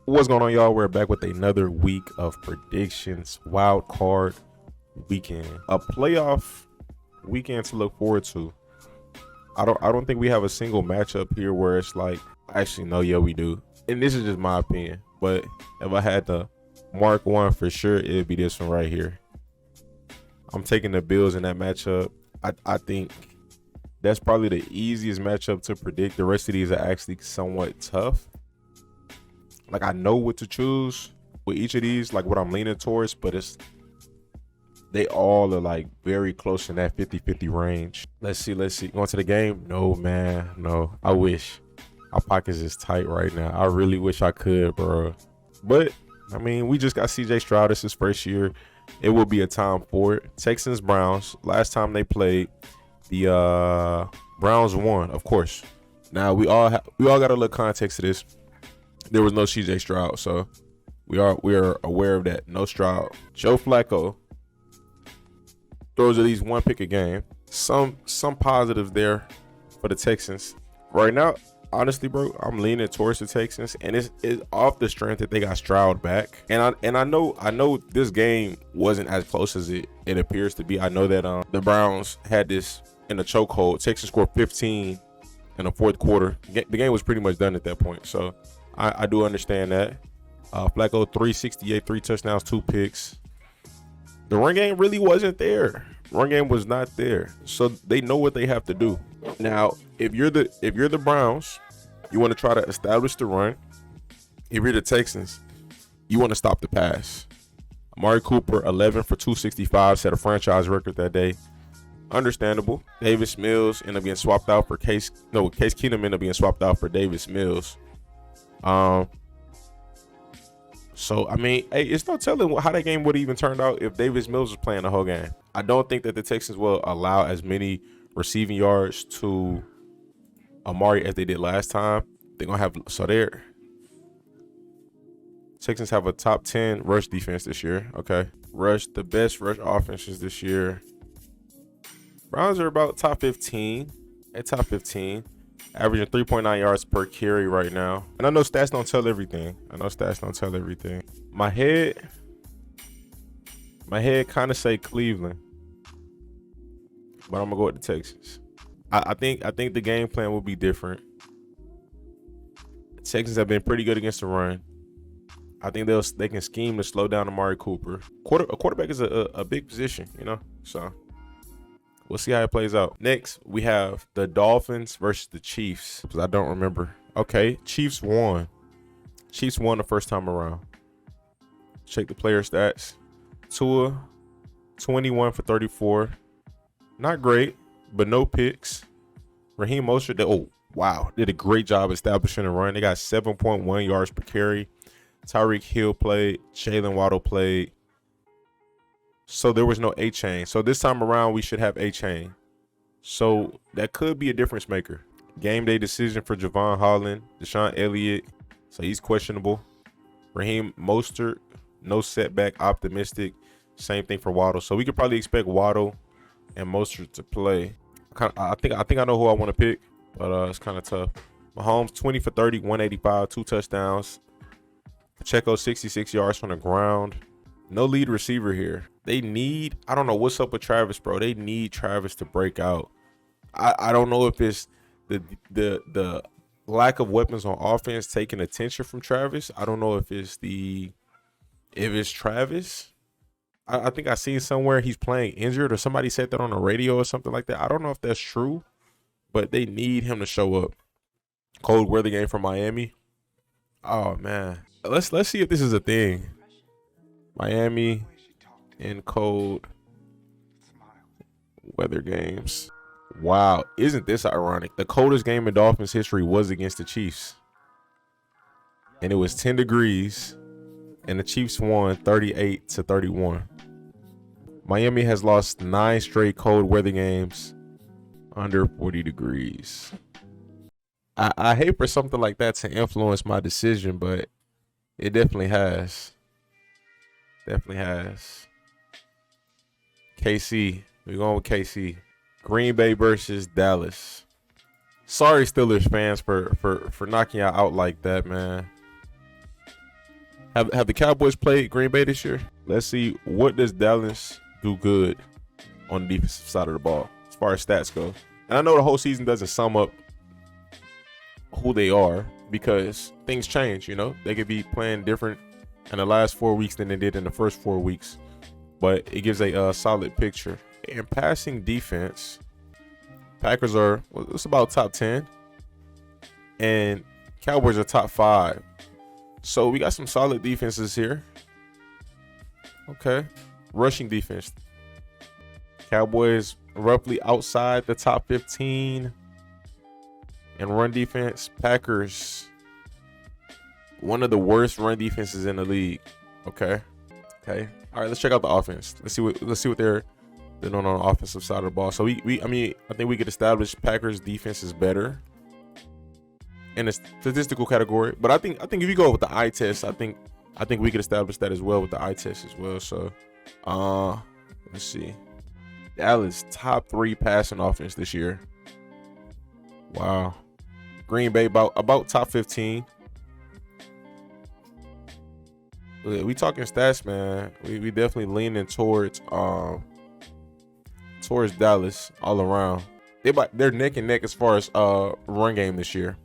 What's going on, y'all? We're back with another week of predictions. Wild card weekend, a playoff weekend to look forward to. I don't think we have a single matchup here where it's like, actually no, yeah we do. And this is just my opinion, but if I had to mark one for sure, it'd be this one right here. I'm taking the Bills in that matchup. I think that's probably the easiest matchup to predict. The rest of these are actually somewhat tough. Like, I know what to choose with each of these, like what I'm leaning towards, but they all are like very close in that 50-50 range. Let's see. Going to the game? No, man. No. I wish. My pockets is tight right now. I really wish I could, bro. But, I mean, we just got CJ Stroud. This is his first year. It will be a time for it. Texans, Browns. Last time they played, the Browns won, of course. Now, we all got a little context to this. There was no CJ Stroud, so we are aware of that. No Stroud. Joe Flacco throws at least one pick a game. Some positives there for the Texans. Right now, honestly, bro, I'm leaning towards the Texans, and it's off the strength that they got Stroud back. And I know this game wasn't as close as it appears to be. I know that the Browns had this in a chokehold. Texans scored 15 in the fourth quarter. The game was pretty much done at that point. So I do understand that. Flacco 368, 3 touchdowns, 2 picks. The run game really wasn't there. Run game was not there. So they know what they have to do. Now, if you're the Browns, you want to try to establish the run. If you're the Texans, you want to stop the pass. Amari Cooper, 11 for 265, set a franchise record that day. Understandable. Davis Mills ended up being swapped out for Case Keenum ended up being swapped out for Davis Mills. So I mean, hey, it's no telling how that game would have even turned out if Davis Mills was playing the whole game. I don't think that the Texans will allow as many receiving yards to Amari as they did last time. They're gonna have Texans have a top 10 rush defense this year. Okay, the best rush offenses this year. Browns are about top 15. At top 15. Averaging 3.9 yards per carry right now. And I know stats don't tell everything. My head kind of say Cleveland. But I'm going to go with the Texans. I think the game plan will be different. The Texans have been pretty good against the run. I think they can scheme to slow down Amari Cooper. A quarterback is a big position, you know? So we'll see how it plays out. Next, we have the Dolphins versus the Chiefs. Because I don't remember. Okay, Chiefs won. Chiefs won the first time around. Check the player stats. Tua, 21 for 34. Not great, but no picks. Raheem Mostert, did a great job establishing a run. They got 7.1 yards per carry. Tyreek Hill played. Jalen Waddle played. So there was no A-Chain. So this time around, we should have A-Chain. So that could be a difference maker. Game day decision for Javon Holland, Deshaun Elliott. So he's questionable. Raheem Mostert, no setback, optimistic. Same thing for Waddle. So we could probably expect Waddle and Mostert to play. I think I know who I want to pick, but it's kind of tough. Mahomes, 20 for 30, 185, 2 touchdowns. Pacheco, 66 yards from the ground. No lead receiver here. I don't know what's up with Travis, bro. They need Travis to break out. I don't know if it's the lack of weapons on offense taking attention from Travis. I don't know if it's Travis. I think I seen somewhere he's playing injured, or somebody said that on the radio or something like that. I don't know if that's true, but they need him to show up. Cold weather game for Miami. Oh man. Let's see if this is a thing. Miami in cold weather games. Wow, isn't this ironic? The coldest game in Dolphins history was against the Chiefs. And it was 10 degrees, and the Chiefs won 38-31. Miami has lost 9 straight cold weather games under 40 degrees. I hate for something like that to influence my decision, but it definitely has. KC. We're going with KC. Green Bay versus Dallas. Sorry, Steelers fans, for knocking y'all out like that, man. Have the Cowboys played Green Bay this year? Let's see, what does Dallas do good on the defensive side of the ball as far as stats go? And I know the whole season doesn't sum up who they are because things change, you know? They could be playing different in the last 4 weeks than they did in the first 4 weeks. But it gives a solid picture. In passing defense, Packers are, it's about top 10. And Cowboys are top 5. So we got some solid defenses here. Okay. Rushing defense. Cowboys roughly outside the top 15. And run defense, Packers, one of the worst run defenses in the league. Okay. Okay. All right, let's check out the offense. Let's see what they're doing on the offensive side of the ball. So I think we could establish Packers defense is better in a statistical category. But I think if you go with the eye test, I think we could establish that as well with the eye test as well. So let's see. Dallas top 3 passing offense this year. Wow. Green Bay about top 15. We talking stats, man. We definitely leaning towards Dallas all around. They're neck and neck as far as run game this year.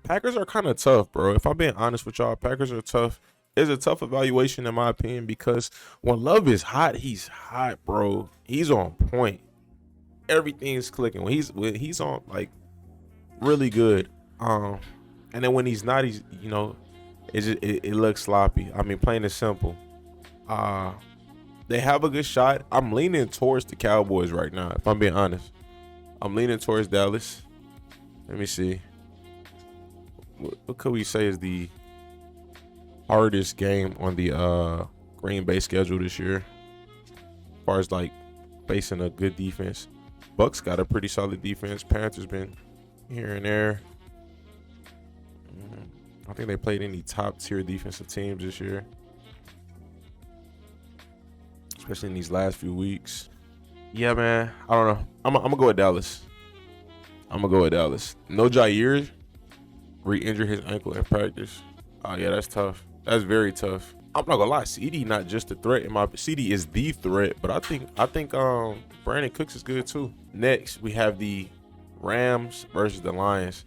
Packers are kind of tough, bro. If I'm being honest with y'all, Packers are tough. It's a tough evaluation in my opinion because when Love is hot, he's hot, bro. He's on point. Everything's clicking. When he's on, like, really good. And then when he's not, he's, you know, it looks sloppy. I mean, plain and simple. They have a good shot. I'm leaning towards the Cowboys right now, if I'm being honest. I'm leaning towards Dallas. Let me see. What could we say is the hardest game on the Green Bay schedule this year? As far as like facing a good defense. Bucks got a pretty solid defense. Panthers been here and there. I think they played any top tier defensive teams this year, especially in these last few weeks. Yeah, man. I don't know. I'm gonna go with Dallas. No Jair re-injured his ankle in practice. Oh yeah, that's tough. That's very tough. I'm not gonna lie. CD not just a threat. CD is the threat, but I think Brandon Cooks is good too. Next, we have the Rams versus the Lions.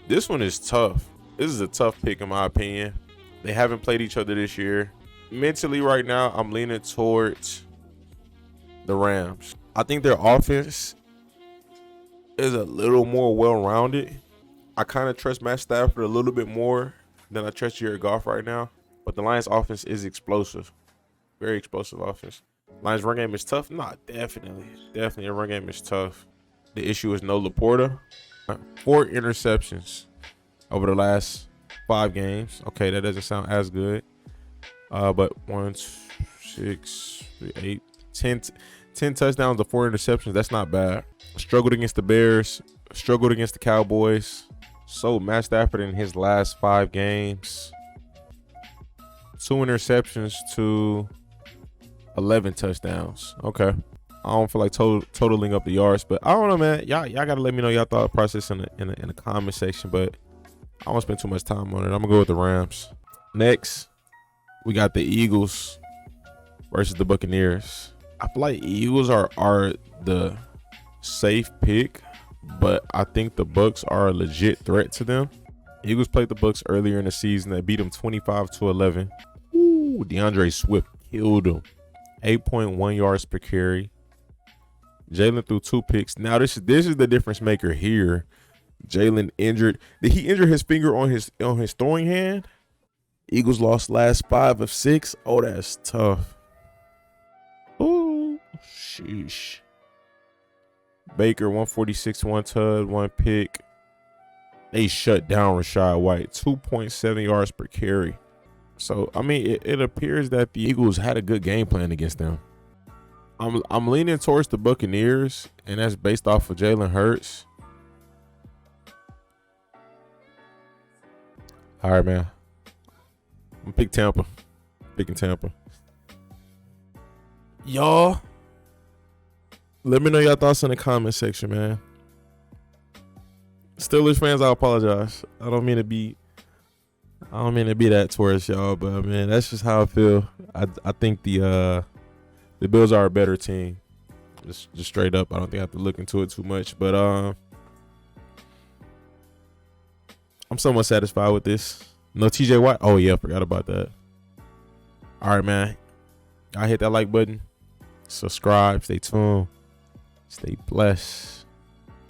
This one is tough. This is a tough pick in my opinion. They haven't played each other this year. Mentally right now, I'm leaning towards the Rams. I think their offense is a little more well-rounded. I kind of trust Matt Stafford a little bit more than I trust Jared Goff right now. But the Lions offense is explosive. Very explosive offense. Lions run game is tough? Nah, definitely. Definitely a run game is tough. The issue is no Laporta. 4 interceptions over the last 5 games. Okay, that doesn't sound as good. But 1, 6, 3, 8, 10 touchdowns to 4 interceptions. That's not bad. Struggled against the Bears. Struggled against the Cowboys. So Matt Stafford in his last 5 games, 2 interceptions to 11 touchdowns. Okay. I don't feel like totaling up the yards, but I don't know, man. Y'all gotta let me know y'all thought process in the comment section, but I won't spend too much time on it. I'm gonna go with the Rams. Next, we got the Eagles versus the Buccaneers. I feel like Eagles are the safe pick, but I think the Bucs are a legit threat to them. Eagles played the Bucs earlier in the season. They beat them 25-11. Ooh, DeAndre Swift killed them. 8.1 yards per carry. Jalen threw 2 picks. Now this is the difference maker here. Jalen injured. Did he injure his finger on his throwing hand? Eagles lost last 5 of 6. Oh, that's tough. Ooh, sheesh. Baker 146, 1 tud, 1 pick. They shut down Rachaad White. 2.7 yards per carry. So I mean, it appears that the Eagles had a good game plan against them. I'm leaning towards the Buccaneers, and that's based off of Jalen Hurts. All right, man. I'm gonna pick Tampa. Picking Tampa. Y'all, let me know your thoughts in the comment section, man. Steelers fans, I apologize. I don't mean to be I don't mean to be that towards y'all, but man, that's just how I feel. I think the Bills are a better team. Just straight up. I don't think I have to look into it too much, but I'm somewhat satisfied with this. No TJ Watt. Oh yeah, I forgot about that. All right, man. I hit that like button. Subscribe. Stay tuned. Stay blessed.